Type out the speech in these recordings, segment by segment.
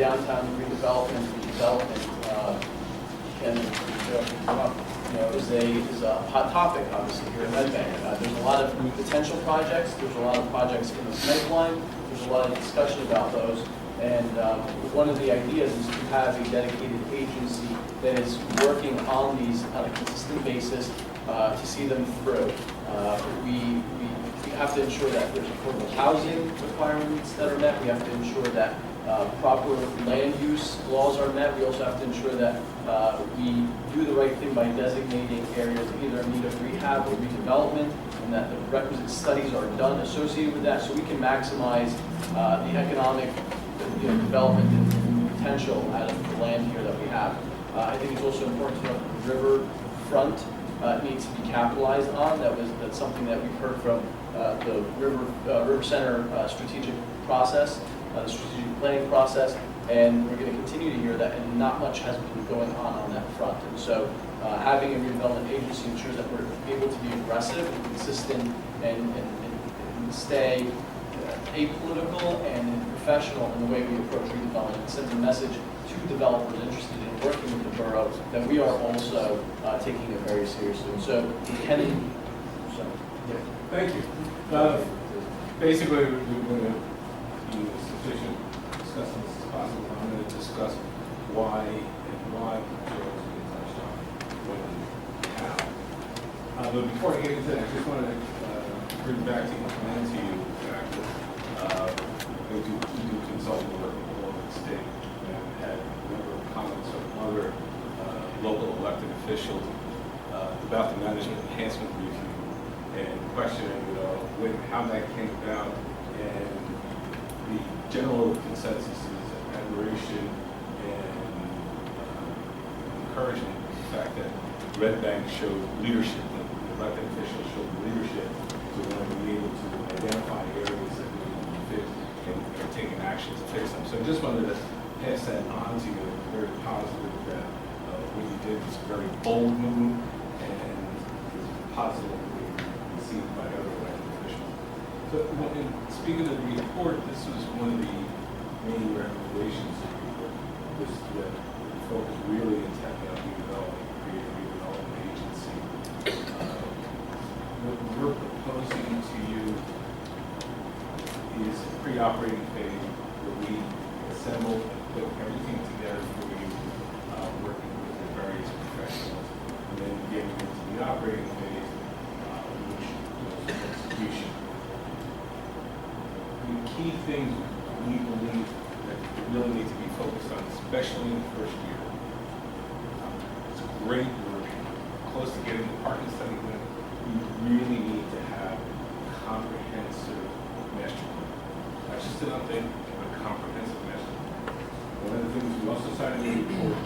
downtown redevelopment, can is a hot topic, obviously, here in Red Bank. There's a lot of potential projects. There's a lot of projects in the pipeline. There's a lot of discussion about those. And one of the ideas is to have a dedicated agency that is working on these on a consistent basis to see them through. We have to ensure that there's affordable housing requirements that are met. We have to ensure that proper land use laws are met. We also have to ensure that we do the right thing by designating areas either in need of rehab or redevelopment, and that the requisite studies are done associated with that, so we can maximize the economic development and potential out of the land here that we have. I think it's also important to know that the riverfront needs to be capitalized on. That's something that we've heard from the River Center strategic process, the strategic planning process, and we're going to continue to hear that, and not much has been going on that front. And so having a redevelopment agency ensures that we're able to be aggressive and consistent and stay apolitical and professional in the way we approach redevelopment. It sends a message to developers interested in working with the borough that we are also taking it very seriously. And so Thank you. Basically, we're going to be sufficient discussing this as possible. I'm going to discuss why controls get touched on when and how. But before I get into that, I just want to bring back to you the fact that we do consulting work all over the state, and I've had a number of comments from other local elected officials about the management enhancement review and questioning, how that came about, and the general consensus is admiration and encouragement of the fact that Red Bank showed leadership, that the elected officials showed leadership to want to be able to identify areas that we need to fix and taking action to fix them. So I just wanted to pass that on to you. Very positive that what you did was a very bold move and is positively received by other elected officials. So in speaking of the report, this was one of the main recommendations of the report, was that the focus really intended on redevelopment, create a redevelopment agency. What we're proposing to you is a pre-operating phase where we assemble and put everything together for you, working with the various professionals, and then getting into the operating phase, which goes to execution. The key things we believe that really need to be focused on, especially in the first year. It's great, we're close to getting the parking study done. We really need to have a comprehensive master plan. Not just an update, but a comprehensive master plan. One of the things we also cited in the report,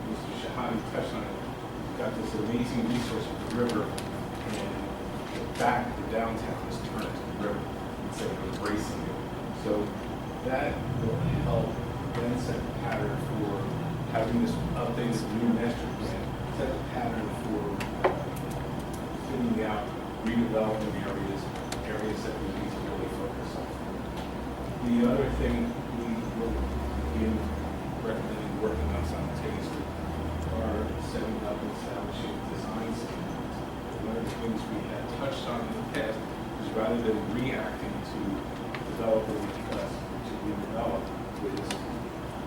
Mr. Shahadi touched on it, we've got this amazing resource of the river, and the downtown is turned to the river instead of embracing it. So that will help then set the pattern for having this updated new master plan, set the pattern for filling out redevelopment areas that we need to really focus on. The other thing we will begin recommending working on simultaneously are setting up and establishing design standards. One of the things we had touched on in the past is rather than reacting to developer requests to redevelop, is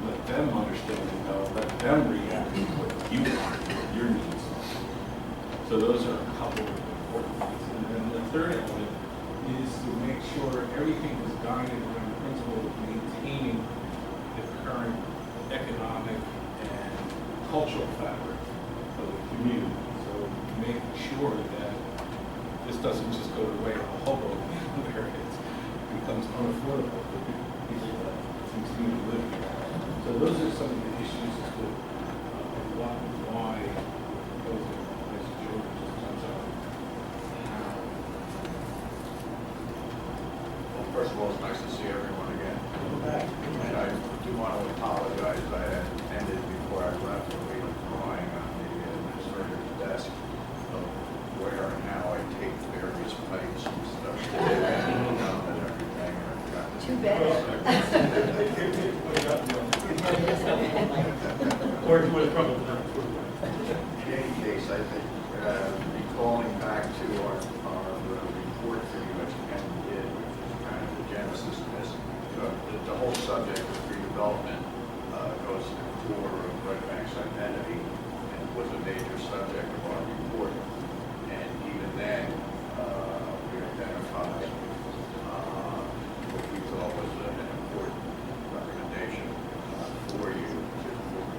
let them understand and know, let them react to what you want, what your needs are. So those are a couple of important things. And then the third element is to make sure everything is guided around the principle of maintaining the current economic and cultural fabric of the community. So making sure that this doesn't just go the way of a hobo where it becomes unaffordable for people that continue to live here. So those are some of the issues as to why proposing as George just comes out. Well, first of all, it's nice to see everyone again. And I do want to apologize. I had ended before I left a week drawing on the administrator's desk of where and how I take various pipes and stuff. And everything. And I forgot to Too bad. Or if you want to trouble not approve. In any case, I think, recalling back to our report that you and did, which is kind of the genesis of this, the whole subject of redevelopment goes to the core of Red Bank's identity and was a major subject of our report. And even then, we identified what we thought was an important recommendation for you,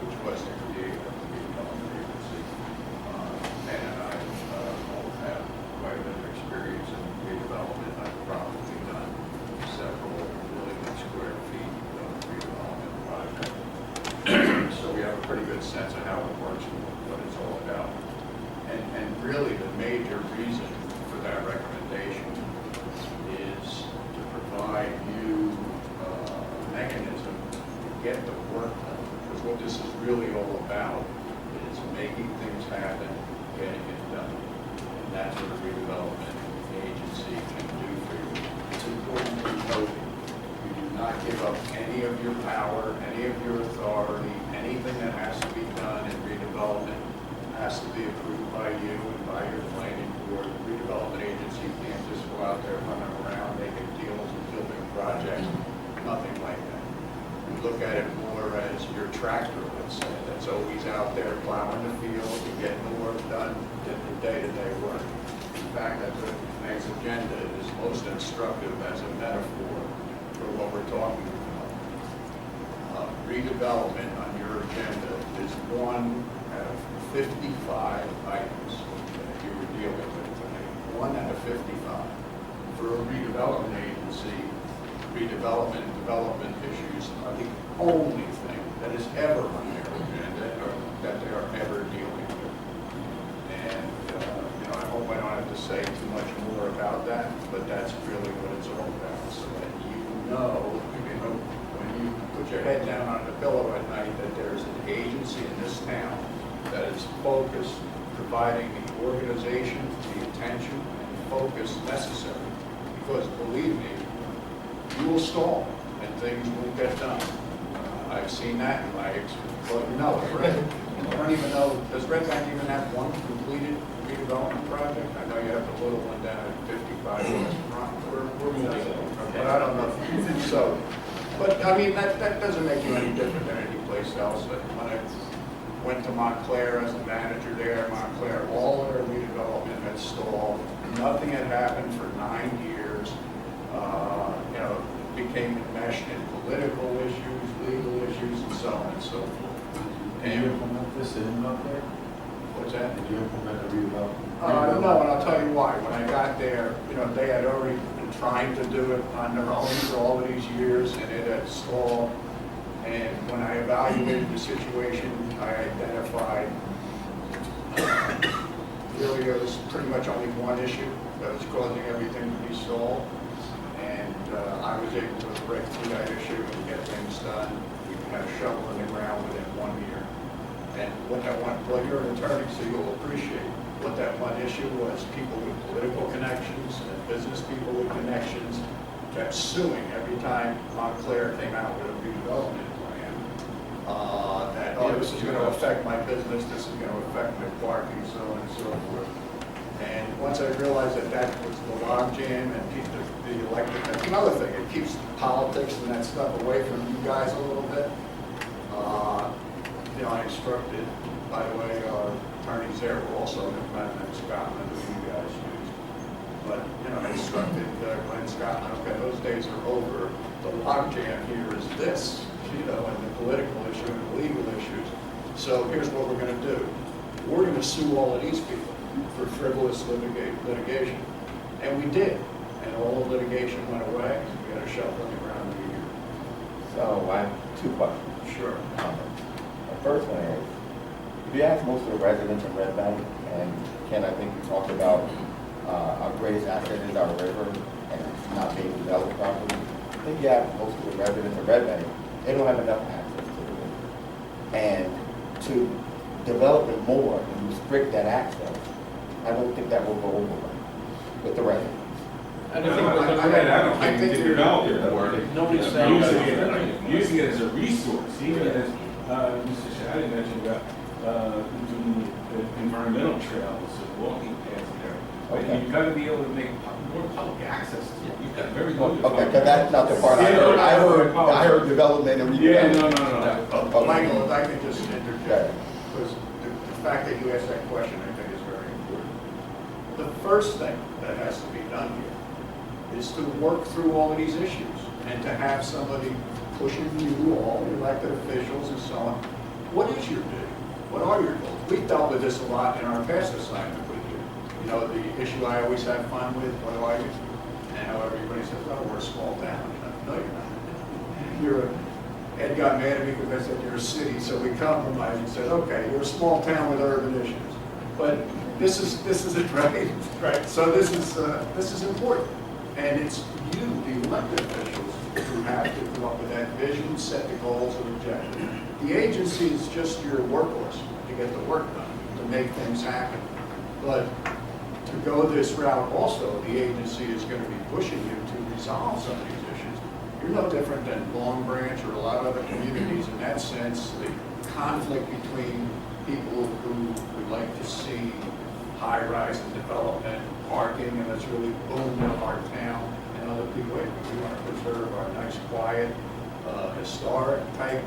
which was to create a redevelopment agency. Ken and I both have quite a bit of experience in redevelopment. I've probably done several million square feet of redevelopment projects. So we have a pretty good sense of how it works and what it's all about. And really the major reason for that recommendation is to provide you a mechanism to get the work done. Because what this is really all about is making things happen, getting it done. And that's what a redevelopment agency can do for you. It's important to note you do not give up any of your power, any of your authority, anything that has to be done in redevelopment has to be approved by you and by your planning board. The redevelopment agency can't just go out there running around making deals and building projects. Nothing like that. We look at it more as your tractor, let's say, that's always out there plowing the field to get more done than the day-to-day work. In fact, that's what tonight's agenda is most instructive as a metaphor for what we're talking about. Redevelopment on your agenda is one out of 55 items that you were dealing with tonight. 1 out of 55. For a redevelopment agency, redevelopment and development issues are the only thing that is ever on their agenda or that they are ever dealing with. And I hope I don't have to say too much more about that, but that's really what it's all about, so that you know, when you put your head down on the pillow at night, that there's an agency in this town that is focused, providing the organization, the attention, and focus necessary. Because believe me, you will stall and things won't get done. I've seen that in my experience. Well, you know it, right? I don't even know, does Red Bank even have one completed redevelopment project? I know you have the little one down at 55 West Front. We're moving on. But I don't know. So, but I mean, that doesn't make you any different than any place else. When I went to Montclair as the manager there, Montclair, all their redevelopment had stalled. Nothing had happened for 9 years. Became enmeshed in political issues, legal issues, and so on and so forth. Did you implement this in up there? What's that? Did you implement a redevelopment? No, and I'll tell you why. When I got there, they had already been trying to do it on their own for all of these years, and it had stalled. And when I evaluated the situation, I identified really there was pretty much only one issue that was causing everything to be stalled. And I was able to break through that issue and get things done. We had a shovel in the ground within 1 year. And what that one, well, you're an attorney, so you'll appreciate what that one issue was. People with political connections and business people with connections kept suing every time Montclair came out with a redevelopment plan. That, this is going to affect my business, this is going to affect my parking, so on and so forth. And once I realized that that was the logjam and keep the elected, that's another thing, it keeps politics and that stuff away from you guys a little bit. I instructed, by the way, our attorneys there were also McMahon and Scotland, who you guys used. But, I instructed Glenn Scotland, okay, those days are over. The logjam here is this, and the political issue and the legal issues. So here's what we're going to do. We're going to sue all of these people for frivolous litigation. And we did. And all the litigation went away. We got a shovel in the ground in a year. So I have 2 questions. Sure. The first one is, if you ask most of the residents of Red Bank, and Ken, I think you talked about our greatest asset is our river and it's not being developed properly. I think you ask most of the residents of Red Bank, they don't have enough access to the river. And to develop it more and restrict that access, I don't think that will go over with the residents. I I don't don't I think think you develop it more. Nobody's saying Using it as a resource, even as Mr. Shadid mentioned about doing the environmental trails and walking paths there. But Okay. you've got to be able to make more public access. You've got very good. Okay, because that's not the part I heard. I heard development and Yeah, redevelopment. no. Okay. Michael, if I could just interject, Okay. because the fact that you asked that question, I think is very important. The first thing that has to be done here is to work through all of these issues and to have somebody pushing you, all elected officials and so on. What is your vision? What are your goals? We've dealt with this a lot in our past assignment with you. You know, the issue I always have fun with, what do I do? And how everybody says, oh, we're a small town. No, you're not. Ed got mad at me because I said you're a city, so we compromised and said, okay, you're a small town with urban issues. But this is it, right? Right. So this is important. And it's you, the elected officials, who have to come up with that vision, set the goals and objectives. The agency is just your workhorse to get the work done, to make things happen. But to go this route also, the agency is going to be pushing you to resolve some of these issues. You're no different than Long Branch or a lot of other communities in that sense. The conflict between people who would like to see high-rise development, parking, and that's really booming our town, and other people, hey, we want to preserve our nice, quiet, historic type,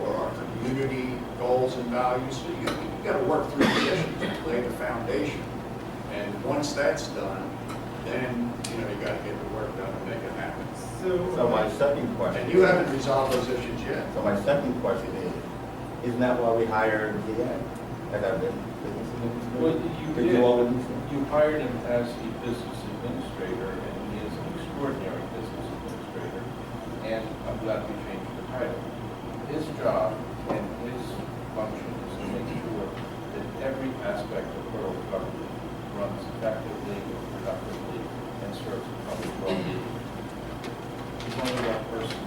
or our community goals and values. So you got to work through the issues and lay the foundation. And once that's done, then you got to get the work done and make it happen. So my second question. And you haven't resolved those issues yet. So my second question is, isn't that why we hired VA as our business Well, administrator? To you do all of did. these things? You hired him as a business administrator, and he is an extraordinary business administrator, and I'm glad we changed the title. His job and his function is to make sure that every aspect of borough government runs effectively and productively and serves the public well-being. He's only one person.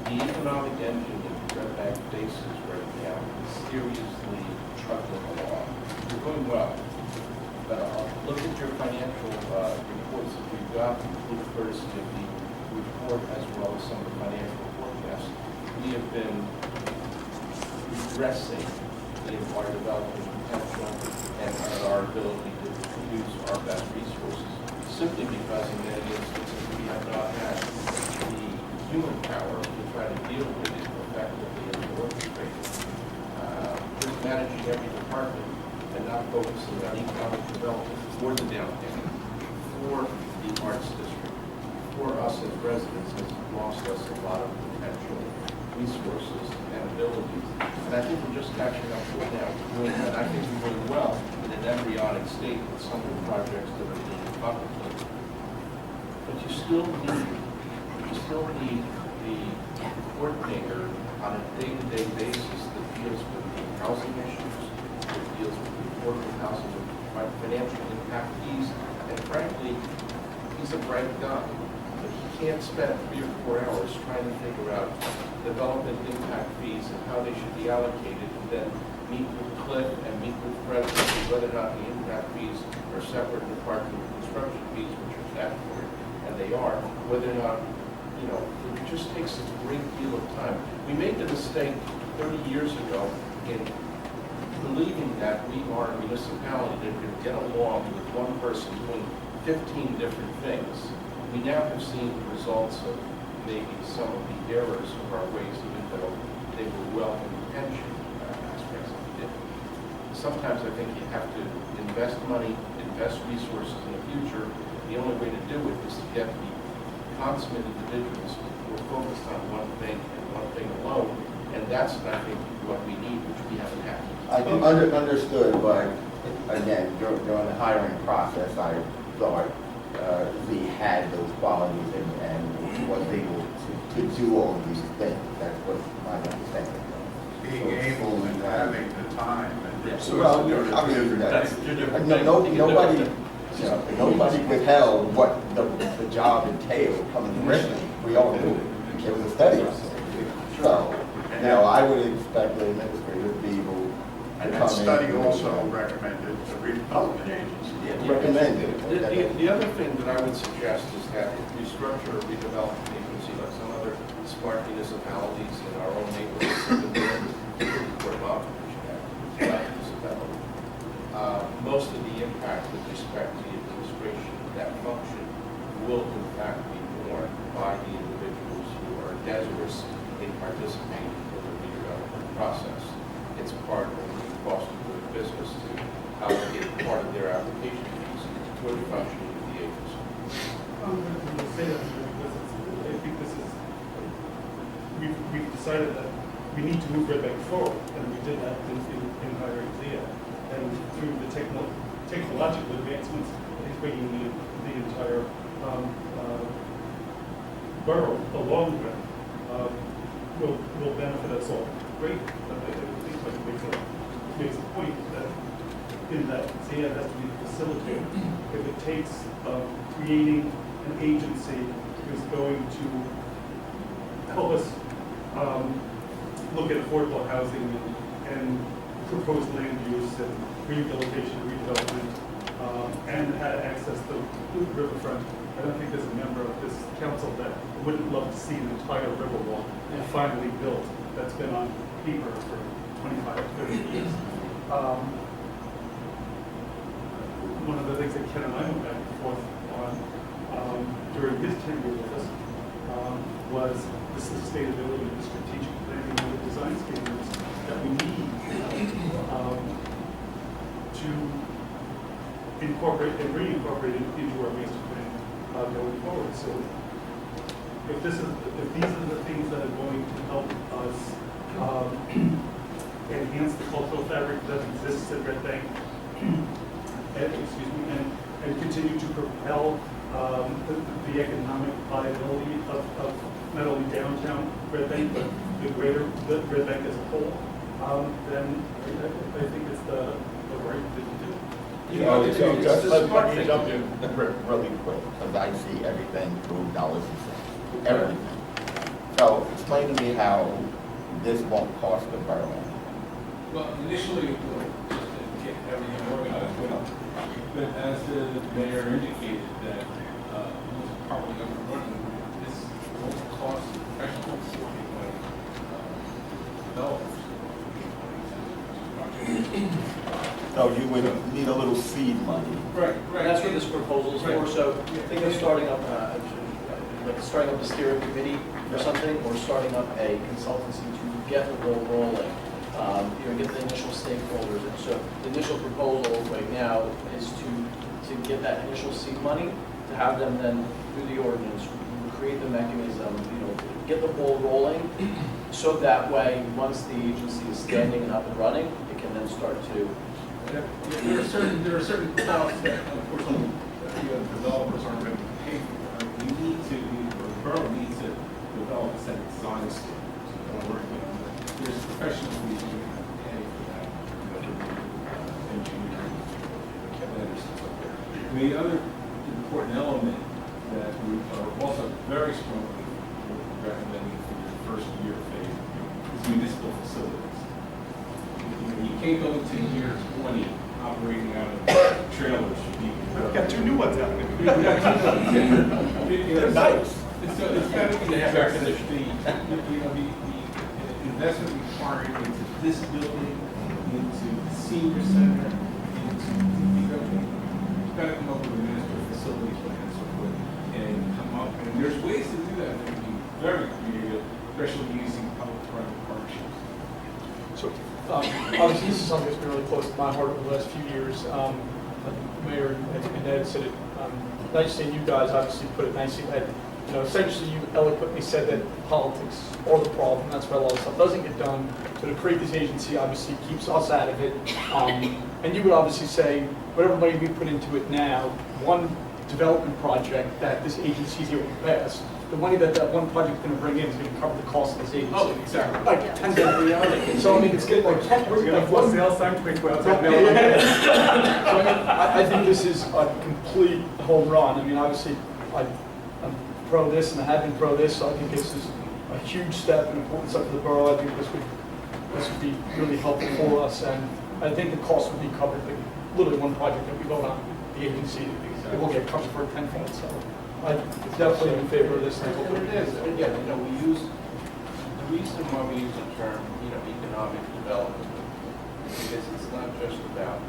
The economic engine that Red Bank faces right now is seriously truckling along. You're doing well, but look at your financial reports that we've got, with courtesy of the report as well as some of the financial forecasts. We have been regressing in our development potential and our ability to use our best resources, simply because in many instances we have not had the human power to try to deal with it effectively and orchestrate it. Just managing every department and not focusing on economic development for the downtown, for the arts district, for us as residents has lost us a lot of potential resources and abilities. And I think we're just catching up to it now. And I think we're doing well in an embryonic state with some of the projects that are being contemplated. But you still need the coordinator on a day-to-day basis that deals with the housing issues, that deals with the affordable housing, with financial impact fees, and frankly, he's a bright guy, but he can't spend 3 or 4 hours trying to figure out development impact fees and how they should be allocated, and then meet with Cliff and meet with Fred to see whether or not the impact fees are separate and apart from the construction fees, which are statutory, and they are, whether or not, it just takes a great deal of time. We made the mistake 30 years ago in believing that we are a municipality that could get along with one person doing 15 different things. We now have seen the results of maybe some of the errors of our ways, even though they were well-intentioned aspects of it. Sometimes I think you have to invest money, invest resources in the future. The only way to do it is to get the consummate individuals who are focused on one thing and one thing alone, and that's, I think, what we need, which we haven't had. I understood, but again, during the hiring process, I thought he had those qualities and was able to do all of these things. That's what my understanding was. Being able and having the time and resources. Well, I mean, nobody withheld what the job entailed coming originally. We all knew it. It was a study. So now I would expect the administrator to be able to And come that in. study also recommended the redevelopment agency. Recommended. The other thing that I would suggest is that if we structure a redevelopment agency like some other smart municipalities in our own neighborhoods in the world, Port Roberts, municipality. Most of the impact with respect to the administration of that function will in fact be borne by the individuals who are desirous in participating in the redevelopment process. It's part of the cost of doing business to allocate part of their application fees toward the functioning of the agency. I'm going to say that because I think this is, we've decided that we need to move Red Bank forward, and we did that in hiring Zia. And through the technological advancements, it's bringing the entire borough along with will benefit us all. Great. I think like makes a point that in that Zia has to be the facilitator. If it takes creating an agency who's going to help us look at affordable housing and proposed land use and rehabilitation, redevelopment, and how to access the riverfront. I don't think there's a member of this council that wouldn't love to see an entire river walk finally built that's been on paper for 25, 30 years. One of the things that Ken and I went back and forth on during his tenure with us was the sustainability, the strategic planning, and the design standards that we need to incorporate and reincorporate it into our master plan going forward. So if these are the things that are going to help us enhance the cultural fabric that exists at Red Bank, and continue to propel the economic viability of not only downtown Red Bank, but the greater Red Bank as a whole, then I think it's the right thing to do. So just a let smart me thing jump to in really quick, because I see everything through dollars and cents, everything. So explain to me how this won't cost the borough. Well, initially, just to get everything organized, but as the mayor indicated that most probably up and running, this won't cost the professionals developers. So you would need a little seed money. Right, And that's what this proposal is for, so think of starting up, like starting up a steering committee or something, or starting up a consultancy to get the ball rolling, get the initial stakeholders. And so the initial proposal right now is to get that initial seed money, to have them then do the ordinance, create the mechanism, get the ball rolling, so that way, once the agency is standing and up and running, it can then start to. There are certain costs that unfortunately developers aren't going to pay for. We need to, or the borough needs to develop a set of design standards. There's professionals we can pay for that, engineering, and the other important element that we are also very strongly recommending for the first year phase is municipal facilities. You can't go into year 20 operating out of trailers for people. We've got 2 new ones out there. They're nice. It's got to be addressed. The investment required into this building, into the senior center, you've got to come up with a municipal facilities plan and so forth, and come up, and there's ways to do that that can be very creative, especially using public-private partnerships. So, obviously, this is something that's been really close to my heart over the last few years. Mayor and Ed said it nicely, and you guys obviously put it nicely. That, essentially, you eloquently said that politics are the problem. That's why a lot of stuff doesn't get done. So to create this agency obviously keeps us out of it. And you would obviously say, whatever money we put into it now, one development project that this agency is able to pass, the money that one project is going to bring in is going to cover the cost of this agency. Oh, exactly. Like 10 billion. So I mean, it's getting like 10. We're going to force sales sign 2012. So I think this is a complete home run. I mean, obviously, I'm pro this and I have been pro this, so I think this is a huge step, an important step for the borough. I think this would be really helpful for us, and I think the cost would be covered. Like, literally one project that we vote on, the agency, it will get covered for tenfold. So I'm definitely in favor of this. That's what it is. And again, we use, the reason why we use the term, economic development, is because it's not just about,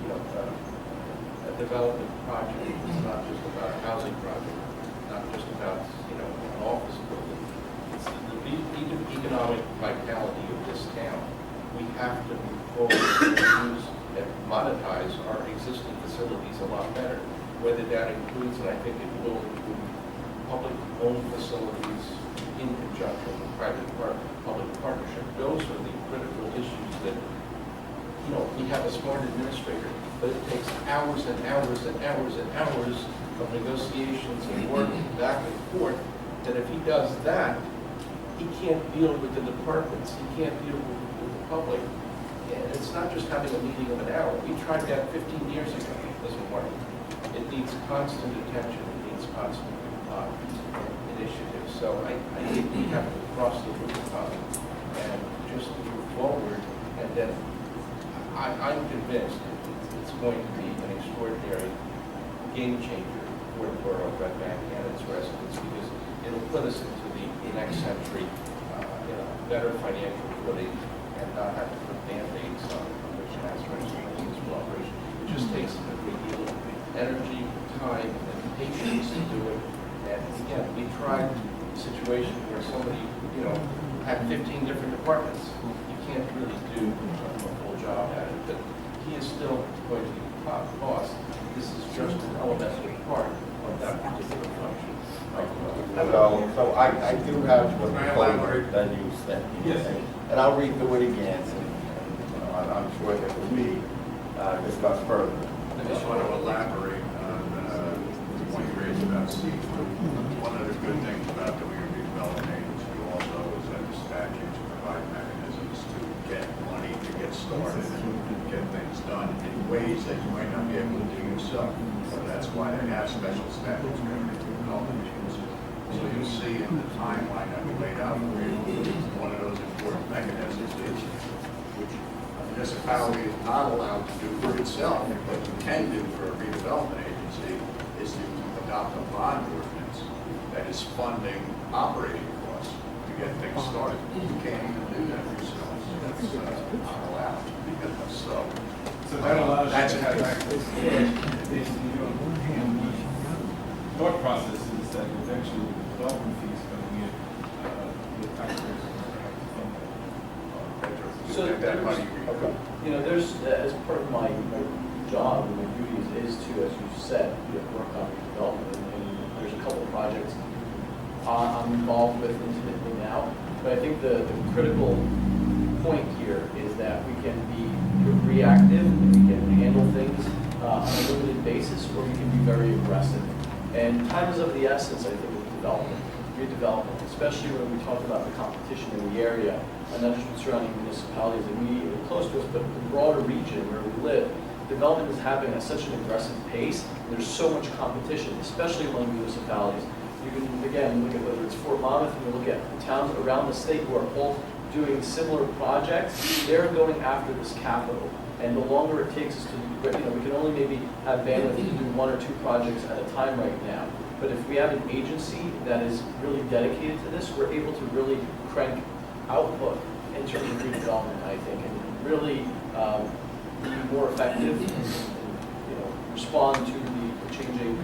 a development project. It's not just about a housing project. It's not just about, an office building. It's the economic vitality of this town. We have to move forward and use and monetize our existing facilities a lot better. Whether that includes, and I think it will include, public-owned facilities in conjunction with public partnership. Those are the critical issues that, we have a smart administrator, but it takes hours and hours and hours and hours of negotiations and work back and forth, that if he does that, he can't deal with the departments, he can't deal with the public. And it's not just having a meeting of an hour. We tried that 15 years ago. It doesn't work. It needs constant attention. It needs constant initiative. So I think we have to cross the Rubicon and just move forward. And then I'm convinced it's going to be an extraordinary game changer for the borough of Red Bank and its residents, because it'll put us into the next century in a better financial footing and not have to put Band-Aids on which transformation is operation. It just takes a great deal of energy, time, and patience to do it. And again, we tried a situation where somebody, had 15 different departments. You can't really do a full job at it, but he is still going to be top cost. This is just an elementary part of that particular function. So I do have what that you said. Yes. And I'll read through it again, and I'm sure that will be discussed further. I just want to elaborate on the point you raised about seafood. One of the good things about the redevelopment agency also is that the statutes provide mechanisms to get money to get started and get things done in ways that you might not be able to do yourself. So that's why they have special statutes governing the development agency. So you'll see in the timeline that we laid out for you, one of those important mechanisms is, which a municipality is not allowed to do for itself, but you can do for a redevelopment agency, is to adopt a bond ordinance that is funding operating costs to get things started. You can't even do that yourself. That's not allowed. So that allows you That's to have it. access. The thought process is that eventually the development fees coming in, the taxpayers are going to have to fund that. So Get that money. there's, as part of my job and my duties is to, as you said, work on redevelopment. And there's a couple of projects I'm involved with intimately now. But I think the critical point here is that we can be reactive and we can handle things on a limited basis, or we can be very aggressive. And time is of the essence, I think, with redevelopment, especially when we talk about the competition in the area, and not just with surrounding municipalities immediately close to us, but the broader region where we live. Development is happening at such an aggressive pace. There's so much competition, especially among municipalities. You can, again, look at whether it's Fort Monmouth, and you look at towns around the state who are all doing similar projects. They're going after this capital. And the longer it takes us to, we can only maybe have bandwidth to do 1 or 2 projects at a time right now. But if we have an agency that is really dedicated to this, we're able to really crank output in terms of redevelopment, I think, and really be more effective and respond to the changing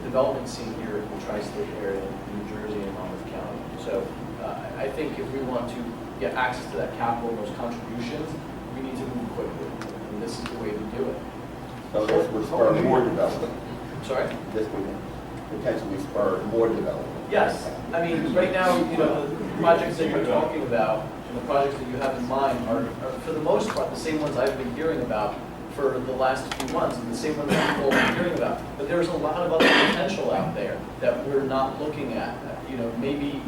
development scene here in the tri-state area in New Jersey and Monmouth County. So I think if we want to get access to that capital and those contributions, we need to move quickly. And this is the way to do it. So this would spur more development. Sorry? This would potentially spur more development. Yes. I mean, right now, the projects that you're talking about and the projects that you have in mind are for the most part, the same ones I've been hearing about for the last few months, and the same ones that people have been hearing about. But there's a lot of other potential out there that we're not looking at. Maybe,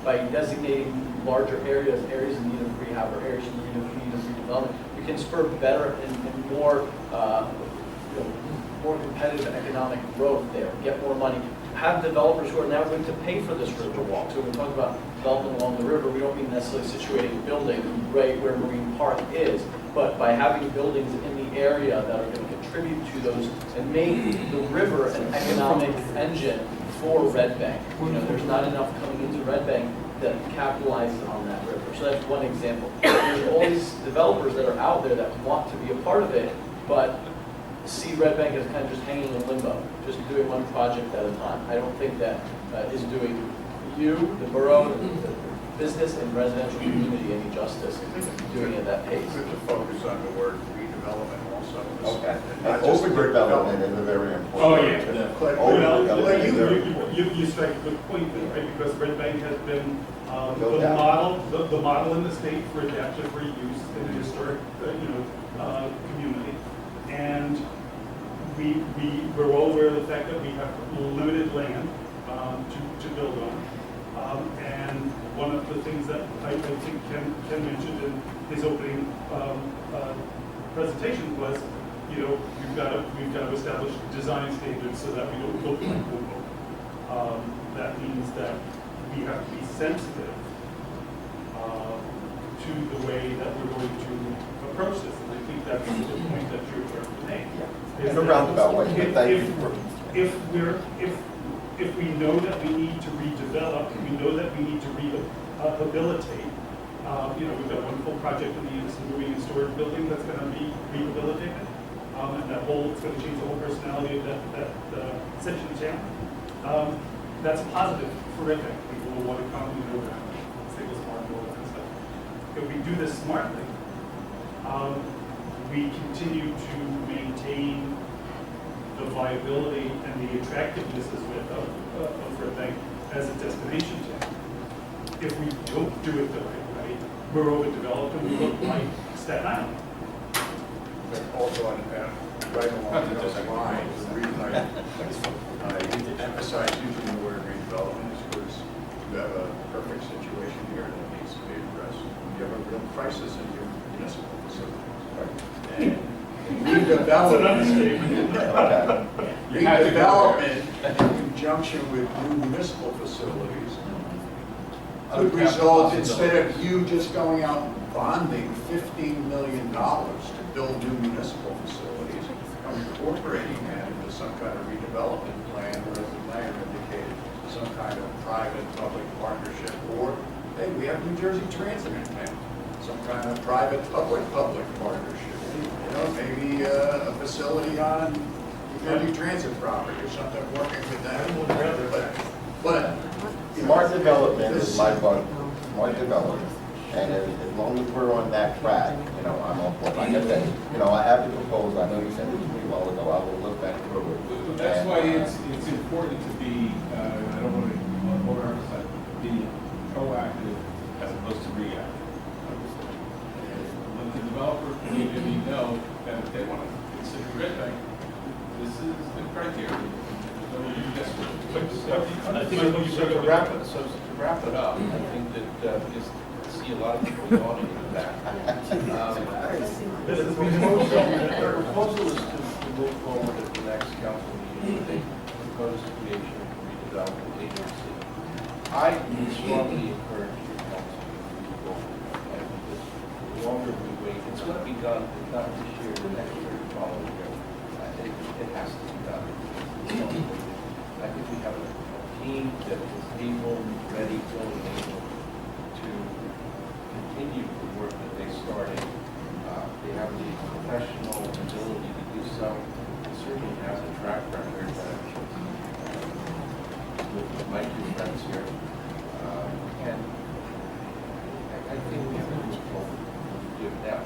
by designating larger areas in need of rehab or areas in need of redevelopment, we can spur better and more, more competitive economic growth there, get more money, have developers who are now going to pay for this river walk. So when we talk about development along the river, we don't mean necessarily situating a building right where Marine Park is, but by having buildings in the area that are going to contribute to those and make the river an economic engine for Red Bank. You know, there's not enough coming into Red Bank that capitalizes on that river. So that's one example. There's all these developers that are out there that want to be a part of it, but see Red Bank as kind of just hanging in limbo, just doing one project at a time. I don't think that is doing you, the borough, the business and residential community any justice doing it at that pace. Good to focus on the word redevelopment also. Okay. And And not just the word overdevelopment is a very important. Oh, word. yeah. But- Overdevelopment is very You strike a good point there, right? Because Red Bank has been No the doubt. model in the state for adaptive reuse in a historic, community. And we're all aware of the fact that we have limited land to build on. And one of the things that I think Ken mentioned in his opening presentation was, we've got to establish design standards so that we don't look like Google. That means that we have to be sensitive to the way that we're going to approach this. And I think that's the point that you're trying to make. In a roundabout way, but thank you for. If we know that we need to redevelop, we know that we need to rehabilitate, we've got one full project in the Anderson Moving and Storage Building that's going to be rehabilitated, and it's going to change the whole personality of that section of town. That's a positive for Red Bank. People will want to come and say this smart and all that kind of stuff. If we do this smartly, we continue to maintain the viability and the attractiveness of Red Bank as a destination town. If we don't do it the right way, we're overdeveloped and we look like Staten Island. Also, right along those lines, the reason I emphasize using the word redevelopment is because you have a perfect situation here that needs to be addressed. You have a real crisis in your municipal facilities. And redevelopment in conjunction with new municipal facilities could result, instead of you just going out and bonding $15 million to build new municipal facilities, incorporating that into some kind of redevelopment plan, or as the mayor indicated, some kind of private-public partnership, or, hey, we have New Jersey Transit in town, some kind of private-public partnership. Maybe a facility on New Jersey Transit property or something, working with that. But Smart development is my bug, smart development. And as long as we're on that track, I'm on board. Like I said, I have the proposal, I know you said it to me a while ago, I will look back through it. But that's why it's important to be, I don't want to overemphasize, be proactive as opposed to reactive. Let the developer community know that if they want to consider Red Bank, this is the criteria. So you just, I think to wrap it up, I think that because I see a lot of people yawning in the back. The proposal is to move forward at the next council meeting with a proposed creation of a redevelopment agency. I would strongly encourage your council to move forward. And because the longer we wait, it's going to be done, if not this year, the next year, the following year. It has to be done. I think we have a team that is able, ready, willing, able to continue the work that they started. They have the professional ability to do so. It certainly has a track record with my two friends here. And I think we have to move forward with that.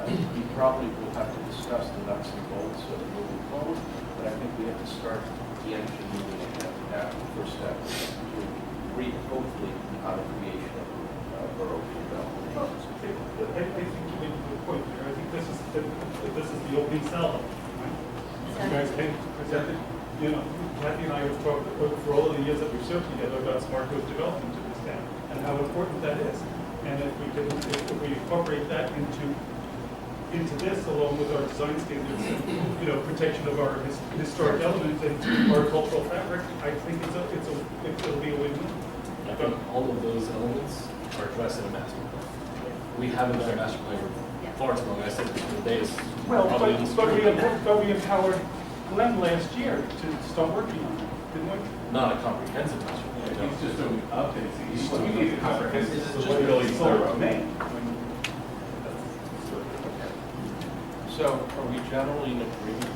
We probably will have to discuss the nuts and bolts of moving forward, but I think we have to start the engine moving ahead. That first step to hopefully on the creation of borough redevelopment. I think you made a good point there. I think this is the opening salvo. Right? You guys came presented, Kathy and I have talked for all of the years that we've served together about smart growth development in this town and how important that is. And if we incorporate that into this, along with our design standards and protection of our historic elements and our cultural fabric, I think it'll be a win-win. I think all of those elements are addressed in a master plan. We haven't done a master plan far too long. I said the date is Well, probably but we empowered Glenn last year to start working on it, didn't we? not a comprehensive master plan. no. He's just doing updates. You need a comprehensive. This is the just way really it's thorough. sold to me. So are we generally in agreement?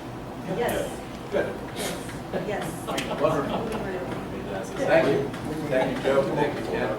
Yes, Good. yes. Wonderful. Moving right along. Thank you. Thank you, Joe. Thank you, Ken.